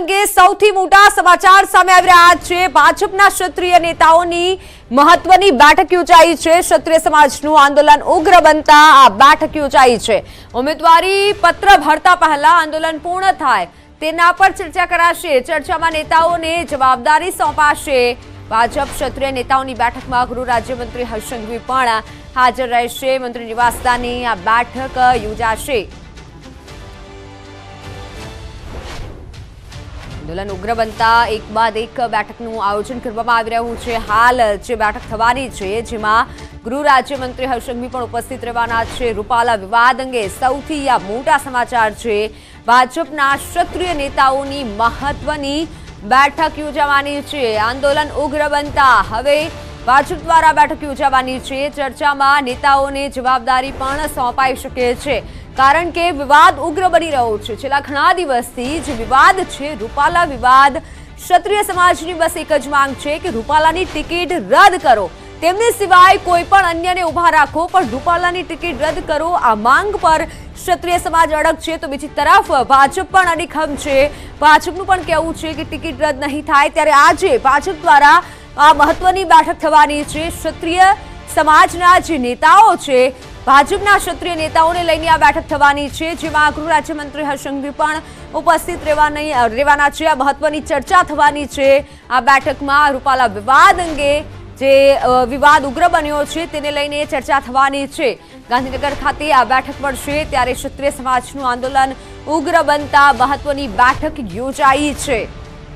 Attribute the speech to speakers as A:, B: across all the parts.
A: અંગે સૌથી મોટા સમાચાર સામે આવી રહ્યા છે। ભાજપના ક્ષત્રિય નેતાઓની મહત્વની બેઠક યોજાઈ છે। ક્ષત્રિય સમાજનું આંદોલન ઉગ્ર બનતા આ બેઠક યોજાઈ છે। ઉમેદવારી પત્ર ભરતા પહેલા આંદોલન પૂર્ણ થાય તેના પર ચર્ચા કરાશે। ચર્ચામાં નેતાઓને જવાબદારી સોંપાશે। ભાજપ ક્ષત્રિય નેતાઓની બેઠકમાં ગૃહ રાજ્યમંત્રી હર્ષ સંઘવી પણ હાજર રહેશે। મંત્રી નિવાસસ્થાને આ બેઠક યોજાશે। આંદોલન ઉગ્ર બનતા એક બાદ એક બેઠકનું આયોજન કરવામાં આવી રહ્યું છે। હાલ જે બેઠક થવાની છે જેમાં ગૃહ રાજ્યમંત્રી હર્ષ સંઘવી પણ ઉપસ્થિત રહેવાના છે। રૂપાલા વિવાદ અંગે સૌથી આ મોટા સમાચાર છે। ભાજપના ક્ષત્રિય નેતાઓની મહત્વની બેઠક યોજાવાની છે। આંદોલન ઉગ્ર બનતા હવે ભાજપ દ્વારા બેઠક યોજાવાની છે। ચર્ચામાં નેતાઓને જવાબદારી પણ સોંપાઈ શકે છે કારણ કે વિવાદ ઉગ્ર બની રહ્યો છે। છેલ્લા ઘણા દિવસથી જે વિવાદ છે રૂપાલા વિવાદ, ક્ષત્રિય સમાજની બસ એક જ માંગ છે કે રૂપાલાની ટિકિટ રદ કરો। તેમની સિવાય કોઈ પણ અન્યને ઉભા રાખો પણ રૂપાલાની ટિકિટ રદ કરો। આ માંગ પર ક્ષત્રિય સમાજ અડગ છે તો બીજી તરફ ભાજપ પણ અડીખમ છે। ભાજપનું પણ કહેવું છે કે ટિકિટ રદ નહીં થાય। ત્યારે આજે ભાજપ દ્વારા આ મહત્વની બેઠક થવાની છે। ક્ષત્રિય સમાજના જે નેતાઓ છે ભાજપના ક્ષત્રિય નેતાઓને લઈને આ બેઠક થવાની છે જેમાં ગૃહ રાજ્યમંત્રી હર્ષ સંઘવી પણ ઉપસ્થિત રહેવાના છે। આ મહત્વની ચર્ચા થવાની છે। આ બેઠકમાં રૂપાલા વિવાદ અંગે જે વિવાદ ઉગ્ર બન્યો છે તેને લઈને ચર્ચા થવાની છે। ગાંધીનગર ખાતે આ બેઠક મળશે ત્યારે ક્ષત્રિય સમાજનું આંદોલન ઉગ્ર બનતા મહત્વની બેઠક યોજાઈ છે।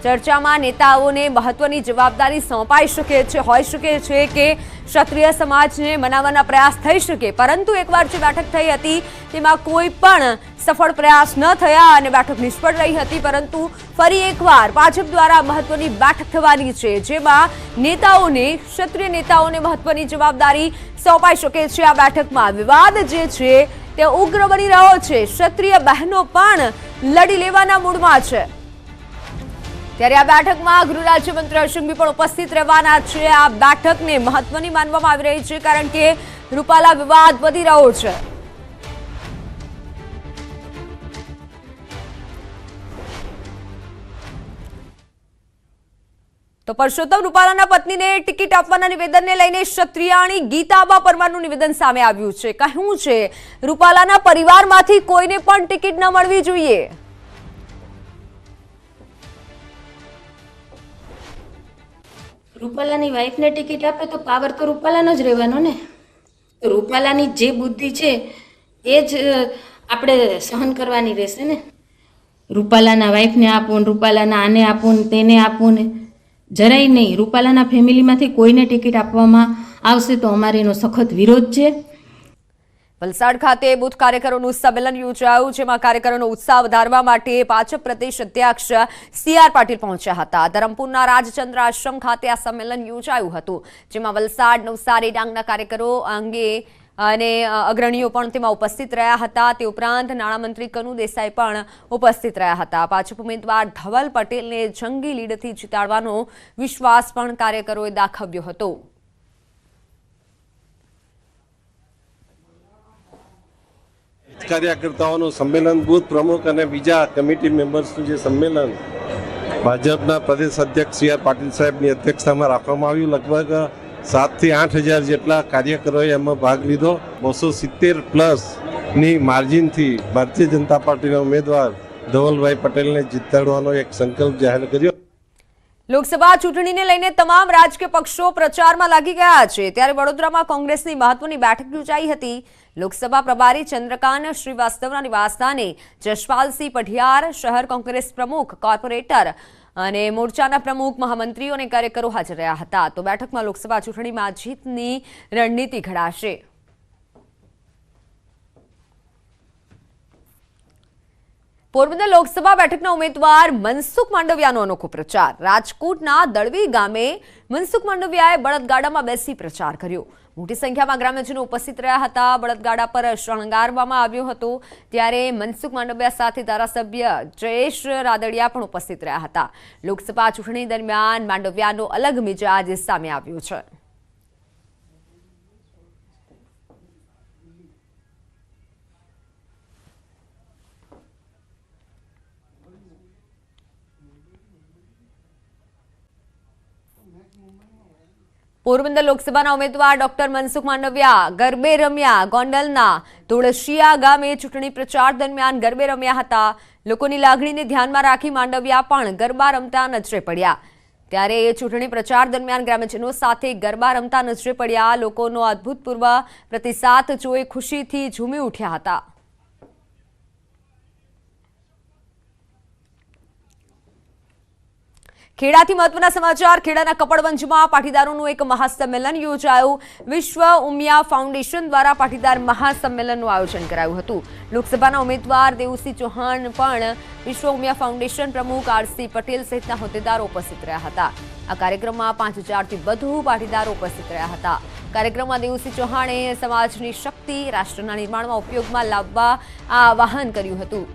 A: ચર્ચામાં નેતાઓને મહત્વની જવાબદારી સોંપાઈ શકે છે। હોઈ શકે છે કે ક્ષત્રિય સમાજને મનાવવાના પ્રયાસ થઈ શકે પરંતુ એકવાર જે બેઠક થઈ હતી તેમાં કોઈ પણ સફળ પ્રયાસ ન થયા અને બેઠક નિષ્ફળ રહી હતી। પરંતુ ફરી એકવાર ભાજપ દ્વારા મહત્વની બેઠક થવાની છે જેમાં ક્ષત્રિય નેતાઓને મહત્વની જવાબદારી સોંપાઈ શકે છે। આ બેઠકમાં વિવાદ જે છે તે ઉગ્ર બની રહ્યો છે। ક્ષત્રિય બહેનો પણ લડી લેવાના મૂડમાં છે ત્યારે આ બેઠકમાં ગૃહ રાજ્યમંત્રી હર્ષ સંઘવી પણ ઉપસ્થિત રહેવાના છે। આ બેઠકને મહત્વની માનવામાં આવી રહી છે કારણ કે રૂપાલા વિવાદ વધી રહ્યો છે। તો પરસોત્તમ રૂપાલાના પત્નીને ટિકિટ આપવાના નિવેદનને લઈને ક્ષત્રિયાણી ગીતાબા પરમારનું નિવેદન સામે આવ્યું છે। કહ્યું છે રૂપાલાના પરિવારમાંથી કોઈને પણ ટિકિટ ન મળવી જોઈએ।
B: રૂપાલાની વાઈફને ટિકિટ આપે તો પાવર તો રૂપાલાનો જ રહેવાનો ને। તો રૂપાલાની જે બુદ્ધિ છે એ જ આપણે સહન કરવાની રહેશે ને। રૂપાલાના વાઈફને આપવું ને રૂપાલાના આને આપવું ને તેને આપવું ને જરાય નહીં। રૂપાલાના ફેમિલીમાંથી કોઈને ટિકિટ આપવામાં આવશે તો અમારે એનો સખત વિરોધ છે।
A: વલસાડ ખાતે બુથ કાર્યકરોનું સંમેલન યોજાયું જેમાં કાર્યકરોનો ઉત્સાહ વધારવા માટે ભાજપ પ્રદેશ અધ્યક્ષ CR પાટીલ પહોંચ્યા હતા। ધરમપુરના રાજચંદ્ર આશ્રમ ખાતે આ સંમેલન યોજાયું હતું જેમાં વલસાડ, નવસારી, ડાંગના કાર્યકરો અંગે અને અગ્રણીઓ પણ તેમાં ઉપસ્થિત રહ્યા હતા। તે ઉપરાંત નાણામંત્રી કનુ દેસાઈ પણ ઉપસ્થિત રહ્યા હતા। ભાજપ ઉમેદવાર ધવલ પટેલને જંગી લીડથી જીતાડવાનો વિશ્વાસ પણ કાર્યકરોએ દાખવ્યો હતો।
C: કાર્યકર્તાઓનું સંમેલન, બૂથ પ્રમુખ અને બીજા કમિટી મેમ્બર્સનું જે સંમેલન ભાજપના પ્રદેશ અધ્યક્ષ CR પાટીલ સાહેબની અધ્યક્ષતામાં રાખવામાં આવ્યું। લગભગ 7,000 થી 8,000 જેટલા કાર્યકરોએ એમાં ભાગ લીધો। 270+ ની માર્જિનથી ભારતીય જનતા પાર્ટીના ઉમેદવાર ધવલભાઈ પટેલને જીતાડવાનો એક સંકલ્પ જાહેર કર્યો।
A: લોકસભા ચૂંટણીને લઈને તમામ રાજકીય પક્ષો પ્રચારમાં લાગી ગયા છે ત્યારે વડોદરામાં કોંગ્રેસની મહત્વની બેઠક યોજાઈ હતી। લોકસભા પ્રભારી ચંદ્રકાંત શ્રીવાસ્તવના નિવાસસ્થાને જશપાલસિંહ પઢિયાર, શહેર કોંગ્રેસ પ્રમુખ, કોર્પોરેટર અને મોરચાના પ્રમુખ, મહામંત્રીઓ અને કાર્યકરો હાજર રહ્યા હતા। તો બેઠકમાં લોકસભા ચૂંટણીમાં જીતની રણનીતિ ઘડાશે। પોરબંદર લોકસભા બેઠકના ઉમેદવાર મનસુખ માંડવિયાનો અનોખો પ્રચાર। રાજકોટના દળવી ગામે મનસુખ માંડવિયાએ બળદગાડામાં બેસી પ્રચાર કર્યો। મોટી સંખ્યામાં ગ્રામ્યજનો ઉપસ્થિત રહ્યા હતા। બળદગાડા પર શણગારવામાં આવ્યો હતો ત્યારે મનસુખ માંડવિયા સાથે ધારાસભ્ય જયેશ રાદડિયા પણ ઉપસ્થિત રહ્યા હતા। લોકસભા ચૂંટણી દરમિયાન માંડવિયાનો અલગ મિજાજ સામે આવ્યો છે। પોરબંદર લોકસભાના ઉમેદવાર ડોક્ટર મનસુખ માંડવિયા ગરબે રમ્યા. ગોંડલના તુળસિયા ગામે ચૂંટણી પ્રચાર દરમિયાન ગરબે રમ્યા હતા. લોકોની લાગણીને ધ્યાનમાં રાખી માંડવિયા પણ ગરબા રમતા નજરે પડ્યા. ત્યારે ચૂંટણી પ્રચાર દરમિયાન ગ્રામજનો સાથે ગરબા રમતા નજરે પડ્યા. લોકોનો અભૂતપૂર્વ પ્રતિસાદ જોઈ ખુશીથી ઝૂમી ઉઠ્યા હતા. ખેડાથી મહત્વના સમાચાર. ખેડાના કપડવંજમાં પાટીદારોનું એક મહાસંમેલન યોજાયું. વિશ્વ ઉમિયા ફાઉન્ડેશન દ્વારા પાટીદાર મહાસંમેલનનું આયોજન કરાયું હતું. લોકસભાના ઉમેદવાર દેવુસિંહ ચૌહાણ પણ વિશ્વ ઉમિયા ફાઉન્ડેશન પ્રમુખ આરસી પટેલ સહિતના હોદ્દેદારો ઉપસ્થિત રહ્યા હતા. આ કાર્યક્રમમાં 5000થી વધુ પાટીદારો ઉપસ્થિત રહ્યા હતા. કાર્યક્રમમાં દેવુસિંહ ચૌહાણે સમાજની શક્તિ રાષ્ટ્રના નિર્માણમાં ઉપયોગમાં લાવવા આહવાન કર્યું હતું.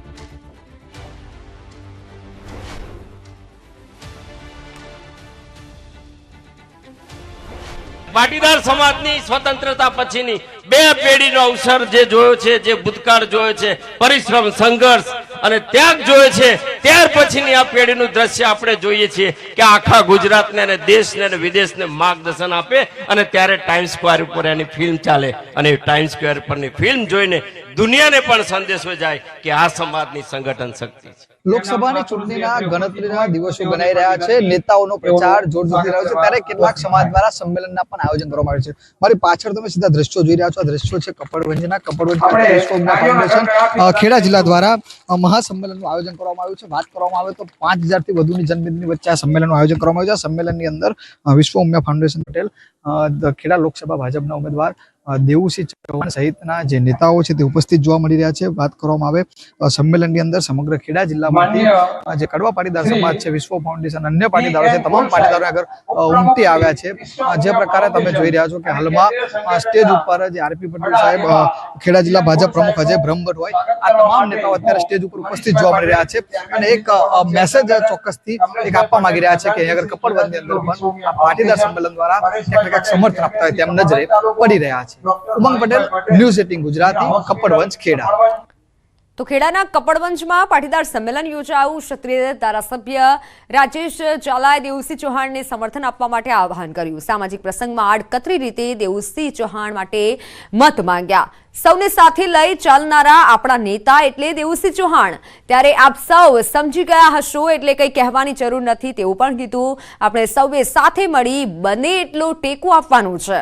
D: પાટીદાર સમાજની સ્વતંત્રતા પછીની બે પેઢીનો અવસર જે જોયો છે, જે ભૂતકાળ જોયો છે, પરિશ્રમ, સંઘર્ષ અને ત્યાગ જોયો છે, ત્યાર પછીની આ પેઢીનું દ્રશ્ય આપણે જોઈએ છીએ કે આખા ગુજરાતને અને દેશને અને વિદેશને માર્ગદર્શન આપે. અને ત્યારે ટાઈમ્સ સ્ક્વેર ઉપર એની ફિલ્મ ચાલે અને ટાઈમ્સ સ્ક્વેર પરની ફિલ્મ જોઈને દુનિયાને પણ સંદેશો જાય કે આ સમાજની સંગઠન શક્તિ છે.
E: લોકસભાની ચૂંટણીના ગણતરીના દિવસો ગણાઈ રહ્યા છે. નેતાઓનો પ્રચાર જોરશોરથી રહ્યો છે, ત્યારે કેટલાક સમાજ દ્વારા સંમેલનના પણ આયોજન કરવામાં આવ્યું છે. મારી પાછળ તમે સીધા દ્રશ્યો જોઈ રહ્યા છો. આ દ્રશ્યો છે કપડવંજના. કપડવંજ વિશ્વ ઉમિયા ફાઉન્ડેશન ખેડા જિલ્લા દ્વારા મહાસંમેલનનું આયોજન કરવામાં આવ્યું છે. વાત કરવામાં આવે તો 5000થી વધુની જનમેદની વચ્ચે આ સંમેલનનું આયોજન કરવામાં આવ્યું છે. આ સંમેલનની અંદર વિશ્વ ઉમિયા ફાઉન્ડેશન પટેલ, ખેડા લોકસભા ભાજપના ઉમેદવાર દેવુસિંહ ચૌહાણ સહિતના જે નેતાઓ છે તે ઉપસ્થિત જોવા મળી રહ્યા છે. વાત કરવામાં આવે સંમેલનની અંદર સમગ્ર ખેડા જિલ્લામાંથી જે કડવા પાટીદાર સમાજ છે, વિશ્વ ફાઉન્ડેશન, અન્ય પાટીદારો છે, તમામ પાટીદારો આગળ ઉમટી આવ્યા છે. જે પ્રકારે તમે જોઈ રહ્યા છો કે હાલમાં સ્ટેજ ઉપર જે આરપી પટેલ સાહેબ, ખેડા જિલ્લા ભાજપ પ્રમુખ અજય બ્રહ્મભટ્ટ હોય, આ તમામ નેતાઓ અત્યારે સ્ટેજ ઉપર ઉપસ્થિત જોવા મળી રહ્યા છે અને એક મેસેજ ચોક્કસથી એક આપવા માંગી રહ્યા છે કે આગળ કપડવંજની અંદર પણ આ પાટીદાર સંમેલન દ્વારા ક્યાંક સમર્થન આપતા હોય તેમ નજરે પડી રહ્યા છે. ઉમંગ પટેલ, ન્યૂઝ 18 ગુજરાતી, કપડવંજ, ખેડા.
A: તો ખેડાના કપડવંજમાં પાટીદાર સંમેલન યોજાયું. ક્ષત્રિય ધારાસભ્ય રાજેશ ઝાલાએ દેવુસિંહ ચૌહાણને સમર્થન આપવા માટે આહવાન કર્યું. સામાજિક પ્રસંગમાં આડકતરી રીતે દેવુસિંહ ચૌહાણ માટે મત માંગ્યા. સૌને સાથે લઈ ચાલનારા આપણા નેતા એટલે દેવુસિંહ ચૌહાણ. ત્યારે આપ સૌ સમજી ગયા હશો એટલે કંઈ કહેવાની જરૂર નથી તેવું પણ કીધું. આપણે સૌએ સાથે મળી બને એટલો ટેકો આપવાનું છે.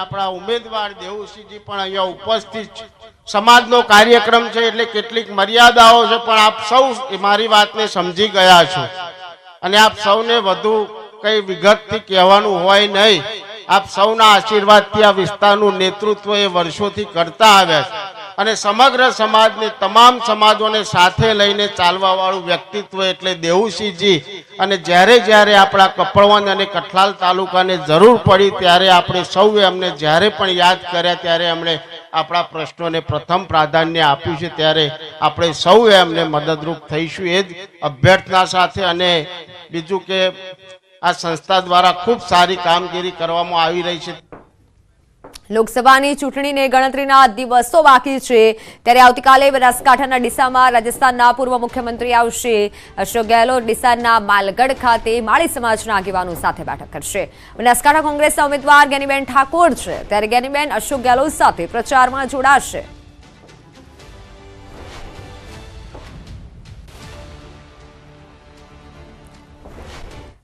F: આપણા ઉમેદવાર દેવુસિંહજી પણ અહીંયા ઉપસ્થિત છે. સમાજનો કાર્યક્રમ છે એટલે કેટલીક મર્યાદાઓ છે, પણ આપ સૌ મારી વાતને સમજી ગયા છો અને આપ સૌને વધુ કઈ વિગતથી કહેવાનું હોય નહીં. આપ સૌના આશીર્વાદથી આ વિસ્તારનું નેતૃત્વ એ વર્ષોથી કરતા આવ્યા છે અને સમગ્ર સમાજને, તમામ સમાજોને સાથે લઈને ચાલવા વાળું વ્યક્તિત્વ એટલે દેવુસિંહજી. અને જ્યારે આપણા કપડવંજ અને કઠલાલ તાલુકાને જરૂર પડી ત્યારે આપણે સૌએ અમને જ્યારે પણ યાદ કર્યા ત્યારે અમને આપણા પ્રશ્નોને પ્રથમ પ્રાધાન્ય આપ્યું છે. ત્યારે આપણે સૌએ અમને મદદરૂપ થઈશું એ જ અભ્યર્થના સાથે. અને બીજું કે આ સંસ્થા દ્વારા ખૂબ સારી કામગીરી કરવામાં આવી રહી છે.
A: લોકસભાની ચૂંટણીને ગણતરીના દિવસો બાકી છે ત્યારે આવતીકાલે બનાસકાંઠાના ડીસામાં રાજસ્થાનના પૂર્વ મુખ્યમંત્રી આવશે. અશોક ગેહલોત ડીસાના માલગઢ ખાતે માળી સમાજના આગેવાનો સાથે બેઠક કરશે. બનાસકાંઠા કોંગ્રેસના ઉમેદવાર જ્ઞાનીબેન ઠાકોર છે ત્યારે જ્ઞાનીબેન અશોક ગેહલોત સાથે પ્રચારમાં જોડાશે.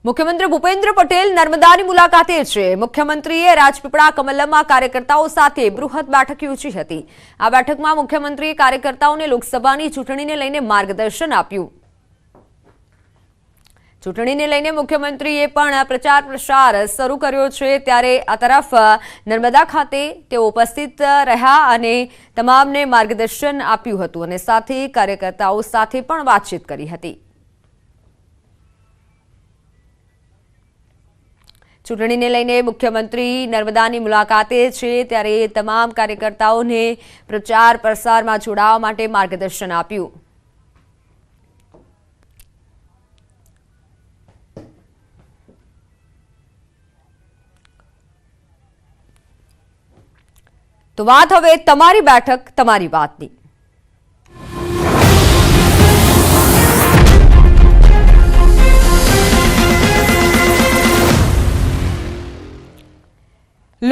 A: મુખ્યમંત્રી ભૂપેન્દ્ર પટેલ નર્મદાની મુલાકાતે છે. મુખ્યમંત્રીએ રાજપીપળા કમલમમાં કાર્યકર્તાઓ સાથે બૃહદ બેઠક યોજી હતી. આ બેઠકમાં મુખ્યમંત્રીએ કાર્યકર્તાઓને લોકસભાની ચૂંટણીને લઈને માર્ગદર્શન આપ્યું. ચૂંટણીને લઈને મુખ્યમંત્રીએ પણ પ્રચાર પ્રસાર શરૂ કર્યો છે. ત્યારે આ તરફ નર્મદા ખાતે તેઓ ઉપસ્થિત રહ્યા અને તમામને માર્ગદર્શન આપ્યું હતું અને સાથે કાર્યકર્તાઓ સાથે પણ વાતચીત કરી હતી. ચૂંટણીને લઈને મુખ્યમંત્રી નર્મદાની મુલાકાતે છે ત્યારે તમામ કાર્યકર્તાઓને પ્રચાર પ્રસારમાં જોડાવા માટે માર્ગદર્શન આપ્યું. તો વાત હવે તમારી બેઠક તમારી વાતની.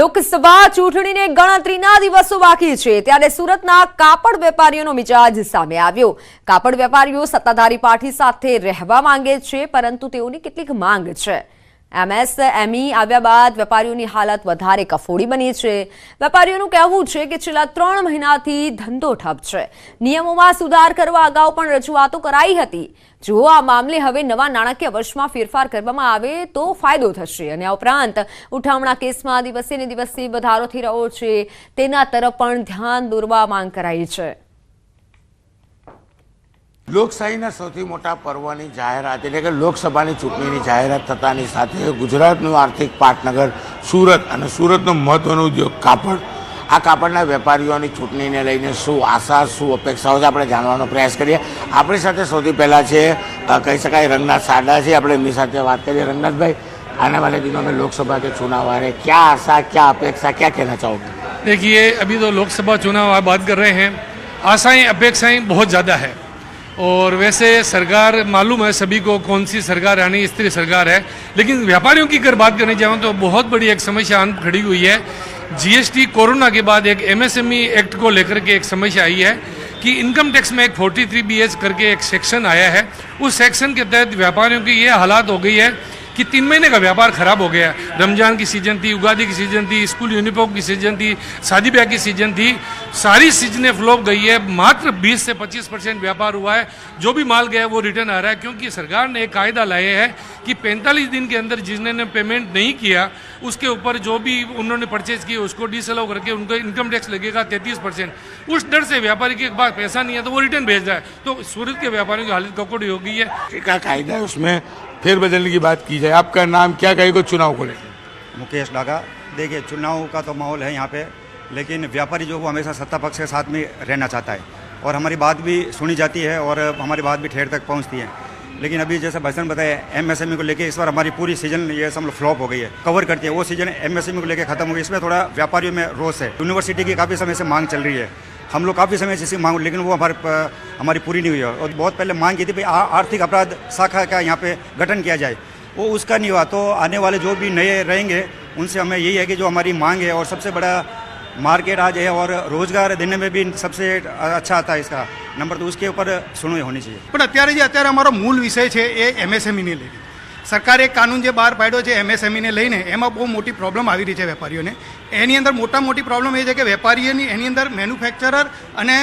A: લોકસભા ચૂંટણીને ગણતરીના દિવસો બાકી છે ત્યારે સુરતના કાપડ વેપારીઓનો મિજાજ સામે આવ્યો. કાપડ વેપારીઓ સત્તાધારી પાર્ટી સાથે રહેવા માંગે છે, પરંતુ તેઓની કેટલીક માંગ છે. MSME આવ્યા બાદ વેપારીઓની હાલત વધારે કફોડી બની છે. વેપારીઓનું કહેવું છે કે છેલ્લા 3 મહિનાથી ધંધો ઠપ છે. નિયમોમાં સુધાર કરવા અગાઉ પણ રજૂઆતો કરાઈ હતી. જો આ મામલે હવે નવા નાણાકીય વર્ષમાં ફેરફાર કરવામાં આવે તો ફાયદો થશે, અને આ ઉપરાંત ઉઠામણા કેસમાં દિવસે ને દિવસે વધારો થઈ રહ્યો છે તેના તરફ પણ ધ્યાન દોરવા માંગ કરાઈ છે.
G: લોકશાહીના સૌથી મોટા પર્વની જાહેરાત એટલે કે લોકસભાની ચૂંટણીની જાહેરાત થતાની સાથે ગુજરાતનું આર્થિક પાટનગર સુરત અને સુરતનો મહત્વનો ઉદ્યોગ કાપડ, આ કાપડના વેપારીઓની ચૂંટણીને લઈને શું આશા, શું અપેક્ષાઓ છે, આપણે જાણવાનો પ્રયાસ કરીએ. આપણી સાથે સૌથી પહેલાં છે કહી શકાય રંગનાથ સાડા છે, આપણે એમની સાથે વાત કરીએ. રંગનાથભાઈ, आने वाले दिनों में लोकसभा के चुनाव आ रहे हैं, क्या आशा, क्या अपेक्षा, क्या कहना चाहोगे?
H: देखिए, अभी तो लोकसभा चुनाव आप बात कर रहे हैं, आशाएं अपेक्षाएं बहुत ज़्यादा है, और वैसे सरकार मालूम है सभी को कौन सी सरकार यानी स्थिर सरकार है, लेकिन व्यापारियों की अगर बात करने जाऊँ तो बहुत बड़ी एक समस्या खड़ी हुई है. जीएसटी कोरोना के बाद एक MSME एक्ट को लेकर के एक समस्या आई है कि इनकम टैक्स में एक 43BH करके एक सेक्शन आया है. उस सेक्शन के तहत व्यापारियों की ये हालात हो गई है कि 3 महीने का व्यापार खराब हो गया. रमजान की सीजन थी, उगादी की सीजन थी, स्कूल यूनिफॉर्म की सीजन थी, शादी ब्याह की सीजन थी, सारी सीजनें फ्लॉप गई है. मात्र 20 से 25% व्यापार हुआ है. जो भी माल गया वो रिटर्न आ रहा है, क्योंकि सरकार ने एक कायदा लाए है कि 45 दिन के अंदर जिन्होंने पेमेंट नहीं किया उसके ऊपर जो भी उन्होंने परचेज किया उसको डिसअलाउ करके उनको इनकम टैक्स लगेगा 33%. उस डर से व्यापारी के पास पैसा नहीं है तो वो रिटर्न भेज रहा है. तो सूरत के व्यापारियों की हालत ककोड़ी हो गई है.
G: क्या कायदा है उसमें फिर बदलने की बात की जाए? आपका नाम क्या कहेगा चुनाव को लेकर?
I: मुकेश डागा. देखिए, चुनाव का तो माहौल है यहाँ पे, लेकिन व्यापारी जो वो हमेशा सत्ता पक्ष के साथ में रहना चाहता है और हमारी बात भी सुनी जाती है और हमारी बात भी ठेर तक पहुँचती है. लेकिन अभी जैसे भाषण बताया MSME को लेके इस बार हमारी पूरी सीजन ये सब फ्लॉप हो गई है, कवर करती है. वो सीजन MSME को लेके खत्म हो गई. इसमें थोड़ा व्यापारियों में रोष है. यूनिवर्सिटी की काफ़ी समय से मांग चल रही है, हम लोग काफ़ी समय से इसी मांग, लेकिन वो हमारी पूरी नहीं हुई है. और बहुत पहले मांग की थी भाई आर्थिक अपराध शाखा का यहाँ पे गठन किया जाए, वो उसका नहीं हुआ. तो आने वाले जो भी नए रहेंगे उनसे हमें यही है कि जो हमारी मांग है और सबसे बड़ा मार्केट आज है और रोजगार देने में भी सबसे अच्छा आता है इसका नंबर, तो उसके ऊपर सुनवाई होनी चाहिए.
J: પણ અત્યારે અમારો મૂળ વિષય છે એ MSME ને લઈને સરકારે એક કાનૂન જે બહાર પાડ્યો છે MSME ને લઈને, એમાં બહુ મોટી પ્રોબ્લેમ આવી રહી છે વેપારીઓને. એની અંદર મોટી પ્રોબ્લેમ એ છે કે વેપારીઓની એની અંદર મેન્યુફેક્ચરર અને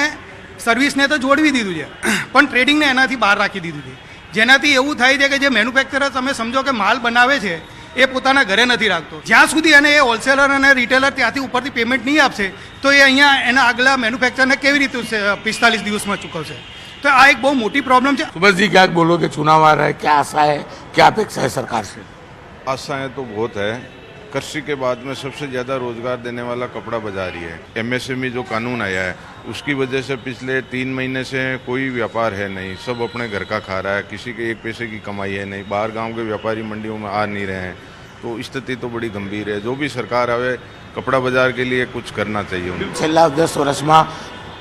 J: સર્વિસને તો જોડવી દીધું છે, પણ ટ્રેડિંગને એનાથી બહાર રાખી દીધું છે. જેનાથી એવું થાય છે કે જે મેન્યુફેક્ચરર તમે સમજો કે માલ બનાવે છે એ પોતાના ઘરે નથી રાખતો. જ્યાં સુધી એને એ હોલસેલર અને રિટેલર ત્યાંથી ઉપરથી પેમેન્ટ નહીં આપશે તો એ અહીંયા એના આગલા મેન્યુફેક્ચરને કેવી રીતે 45 દિવસમાં ચૂકવશે? तो आ एक बहुत मोटी प्रॉब्लम है.
G: सुभाष जी, क्या बोलोगे? चुनाव आ रहा है, क्या आशा है, क्या अपेक्षा है सरकार से?
K: आशाएं तो बहुत है. कृषि के बाद में सबसे ज़्यादा रोजगार देने वाला कपड़ा बाजार ही है. MSME जो कानून आया है उसकी वजह से पिछले 3 महीने से कोई व्यापार है नहीं, सब अपने घर का खा रहा है, किसी के 1 पैसे की कमाई है नहीं, बाहर गांव के व्यापारी मंडियों में आ नहीं रहे हैं. तो स्थिति तो बड़ी गंभीर है. जो भी सरकार आवे कपड़ा बाजार के लिए कुछ करना चाहिए.
G: છેલ્લા 10 વર્ષમાં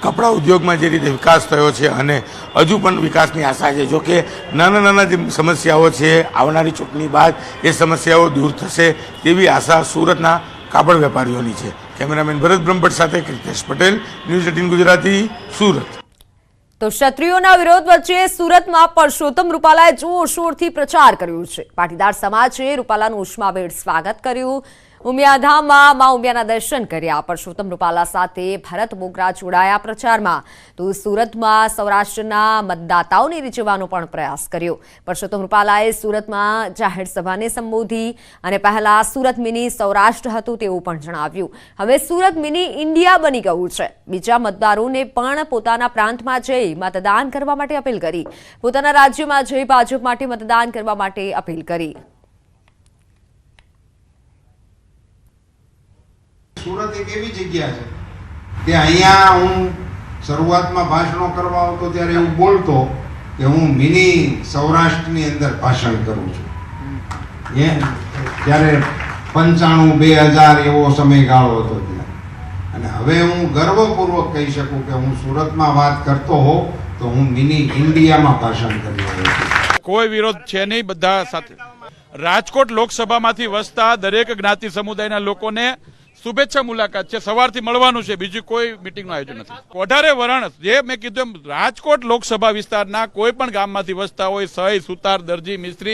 G: કપડા ઉદ્યોગમાં જે રીતે વિકાસ થયો છે અને હજુ પણ વિકાસની આશા છે. જો કે નાના જે સમસ્યાઓ છે આવનારી ચૂંટણી બાદ એ સમસ્યાઓ દૂર થશે તેવી આશા સુરતના કાપડ વેપારીઓની છે. કેમેરામેન ભરત બ્રહ્મભટ્ટ સાથે કૃતેશ પટેલ, ન્યૂઝ 18 ગુજરાતી, સુરત.
A: તો ક્ષત્રિયોના વિરોધ વચ્ચે સુરતમાં પરસોત્તમ રૂપાલાએ જોરશોરથી પ્રચાર કર્યો છે. પાટીદાર સમાજે રૂપાલાનું ઉષ્માભેર સ્વાગત કર્યું. ઉમિયાધામમાં મા ઉમિયાના દર્શન કર્યા. પરસોત્તમ રૂપાલા સાથે ભરત બોગરા જોડાયા પ્રચારમાં. તો સુરતમાં સૌરાષ્ટ્રના મતદાતાઓને રીઝવવાનો પણ પ્રયાસ કર્યો. પરસોત્તમ રૂપાલાએ સુરતમાં જાહેર સભાને સંબોધી અને પહેલા સુરત મિની સૌરાષ્ટ્ર હતું તેવું પણ જણાવ્યું. હવે સુરત મિની ઇન્ડિયા બની ગયું છે. બીજા મતદારોને પણ પોતાના પ્રાંતમાં જઈ મતદાન કરવા માટે અપીલ કરી. પોતાના રાજ્યમાં જઈ ભાજપ માટે મતદાન કરવા માટે અપીલ કરી.
F: સુરત એક એવી જગ્યા છે કે અહીંયા હું શરૂઆતમાં ભાષણો કરવા આવતો ત્યારે એવું બોલતો કે હું મિની સૌરાષ્ટ્રની અંદર ભાષણ કરું છું. ત્યારે 95 2000 એવો સમયગાળો હતો ત્યાં. અને હવે હું ગર્વપૂર્વક કહી શકું કે હું સુરતમાં વાત કરતો હોઉં તો હું મિની ઇન્ડિયામાં ભાષણ કરી રહ્યો છું.
L: કોઈ વિરોધ છે નહીં, બધા સાથે. રાજકોટ લોકસભામાંથી વસતા દરેક જ્ઞાતિ સમુદાયના લોકોને શુભેચ્છા મુલાકાત છે, સવારથી મળવાનું છે, બીજું કોઈ મિટિંગનું આયોજન નથી. કોઠારે વરાણ જે મેં કીધું એમ રાજકોટ લોકસભા વિસ્તારના કોઈ પણ ગામમાંથી વસતા હોય, સહી, સુતાર, દરજી, મિસ્ત્રી